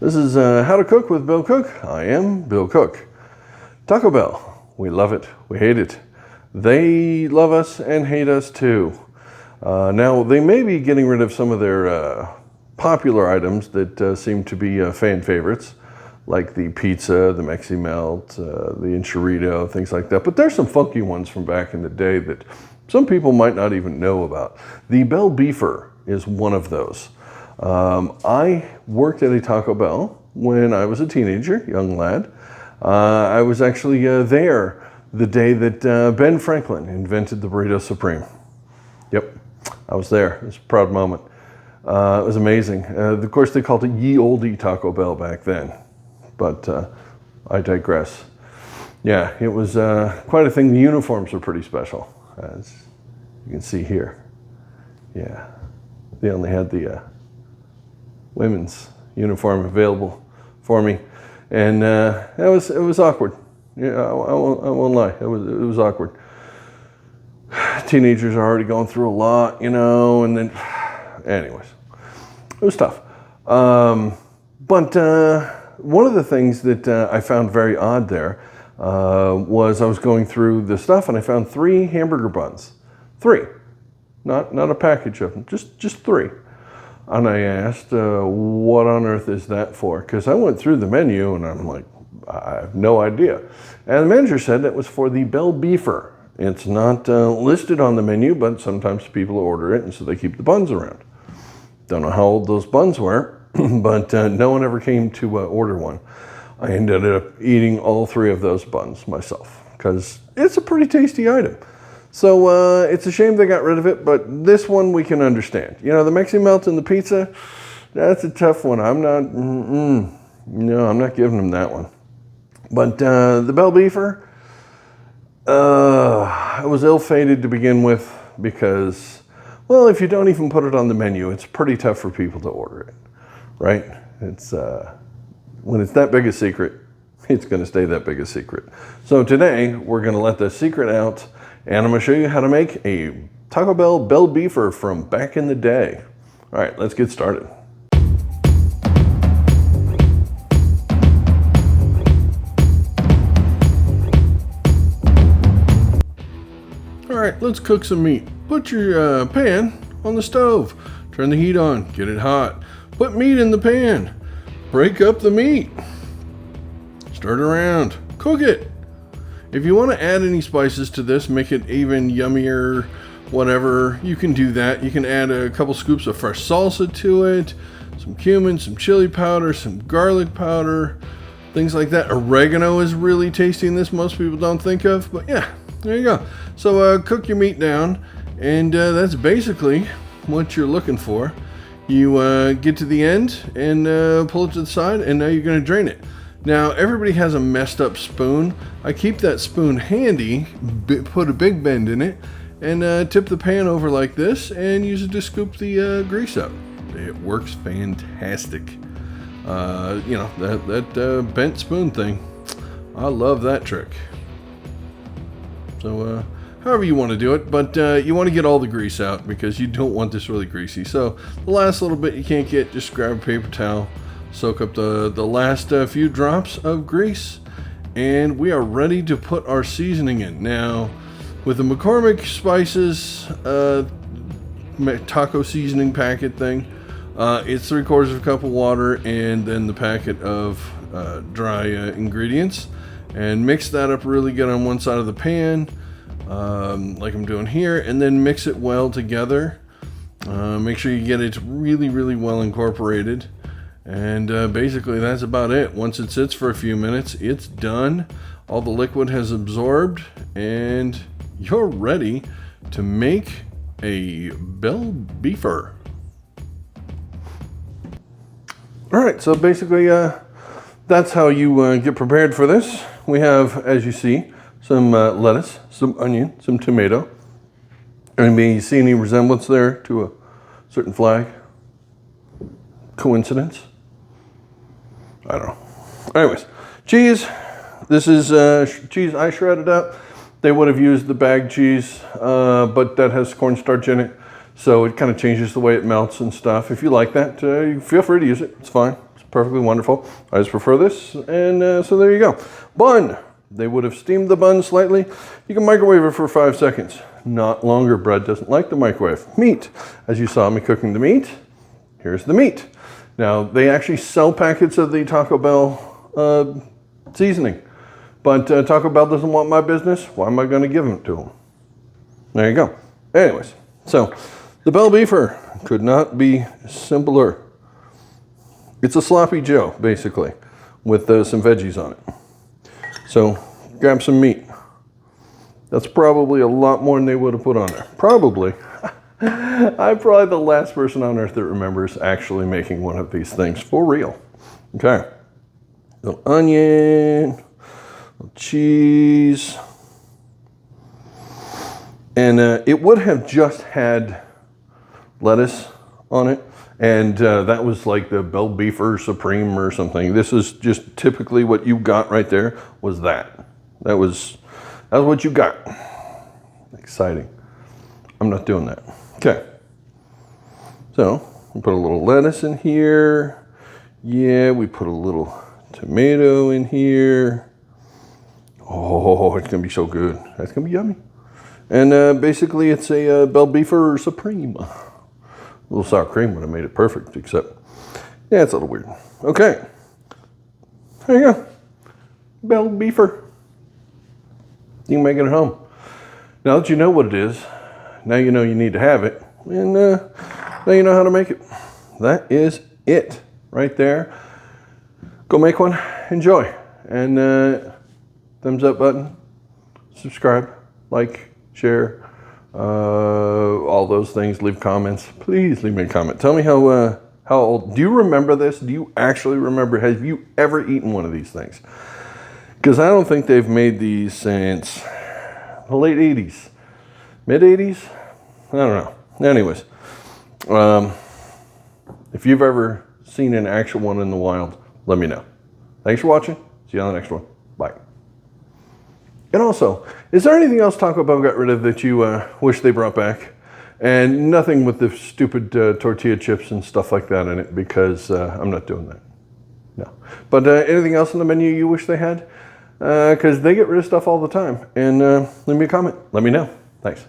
This is How to Cook with Bill Cook. I am Bill Cook. Taco Bell, we love it, we hate it. They love us and hate us too. Now, they may be getting rid of some of their popular items that seem to be fan favorites, like the pizza, the Mexi Melt, the enchilada, things like that. But there's some funky ones from back in the day that some people might not even know about. The Bell Beefer is one of those. I worked at a Taco Bell when I was a teenager, young lad. I was actually there the day that Ben Franklin invented the Burrito Supreme. Yep, I was there. It was a proud moment. It was amazing. Of course, they called it Ye Olde Taco Bell back then, but I digress. Yeah, it was quite a thing. The uniforms were pretty special, as you can see here. Yeah, they only had the women's uniform available for me, and it was awkward. Yeah, I won't lie. It was awkward. Teenagers are already going through a lot, you know, and then, anyways, it was tough. But one of the things that I found very odd there was I was going through the stuff and I found 3 hamburger buns. 3, not a package of them, just 3. And I asked, what on earth is that for? Because I went through the menu and I'm like, I have no idea. And the manager said that was for the Bell Beefer. It's not listed on the menu, but sometimes people order it and so they keep the buns around. Don't know how old those buns were, but no one ever came to order one. I ended up eating all 3 of those buns myself because it's a pretty tasty item. So it's a shame they got rid of it, but this one we can understand. You know, the Mexi Melt and the pizza, that's a tough one. I'm not giving them that one. But the Bell Beefer, it was ill-fated to begin with because, well, if you don't even put it on the menu, it's pretty tough for people to order it, right? It's when it's that big a secret, it's going to stay that big a secret. So today, we're going to let the secret out, and I'm going to show you how to make a Taco Bell Bell Beefer from back in the day. All right, let's get started. All right, let's cook some meat. Put your pan on the stove. Turn the heat on, get it hot. Put meat in the pan. Break up the meat. Stir it around, cook it. If you want to add any spices to this, make it even yummier, whatever, you can do that. You can add a couple scoops of fresh salsa to it, some cumin, some chili powder, some garlic powder, things like that. Oregano is really tasty in this, most people don't think of, but yeah, there you go. So cook your meat down, and that's basically what you're looking for. You get to the end and pull it to the side, and now you're going to drain it. Now, everybody has a messed up spoon. I keep that spoon handy, put a big bend in it, and tip the pan over like this, and use it to scoop the grease out. It works fantastic. You know, that bent spoon thing, I love that trick. So, however you want to do it, but you want to get all the grease out because you don't want this really greasy. So, the last little bit you can't get, just grab a paper towel, soak up the last few drops of grease, and we are ready to put our seasoning in. Now, with the McCormick Spices taco seasoning packet thing, it's 3/4 cup of water and then the packet of dry ingredients, and mix that up really good on one side of the pan, like I'm doing here, and then mix it well together. Make sure you get it really, really well incorporated. And basically that's about it. Once it sits for a few minutes, it's done. All the liquid has absorbed, and you're ready to make a Bell Beefer. All right, so basically that's how you get prepared for this. We have, as you see, some lettuce, some onion, some tomato. Anybody see any resemblance there to a certain flag? Coincidence? I don't know. Anyways, cheese. This is cheese I shredded up. They would have used the bagged cheese, but that has cornstarch in it, so it kind of changes the way it melts and stuff. If you like that, you feel free to use it. It's fine. It's perfectly wonderful. I just prefer this, and so there you go. Bun. They would have steamed the bun slightly. You can microwave it for 5 seconds. Not longer. Bread doesn't like the microwave. Meat. As you saw me cooking the meat, here's the meat. Now, they actually sell packets of the Taco Bell seasoning. But Taco Bell doesn't want my business. Why am I going to give them to them? There you go. Anyways, so the Bell Beefer could not be simpler. It's a sloppy Joe, basically, with some veggies on it. So grab some meat. That's probably a lot more than they would have put on there. Probably. I'm probably the last person on earth that remembers actually making one of these things for real. Okay. Little onion, little cheese. And it would have just had lettuce on it. And that was like the Bell Beefer Supreme or something. This is just typically what you got right there was that. That was what you got. Exciting. I'm not doing that. Okay. So we put a little lettuce in here. Yeah, we put a little tomato in here. Oh, it's gonna be so good. That's gonna be yummy. And basically it's a Bell Beefer Supreme. A little sour cream would have made it perfect, except, yeah, it's a little weird. Okay. There you go. Bell Beefer. You can make it at home. Now that you know what it is, now you know you need to have it, and now you know how to make it. That is it right there. Go make one. Enjoy. And thumbs up button, subscribe, like, share, all those things. Leave comments. Please leave me a comment. Tell me how old. Do you remember this? Do you actually remember? Have you ever eaten one of these things? Because I don't think they've made these since the late 80s. Mid 80s? I don't know. Anyways, if you've ever seen an actual one in the wild, let me know. Thanks for watching. See you on the next one. Bye. And also, is there anything else Taco Bell got rid of that you wish they brought back? And nothing with the stupid tortilla chips and stuff like that in it, because I'm not doing that. No. But anything else on the menu you wish they had? Because they get rid of stuff all the time. And leave me a comment. Let me know. Thanks.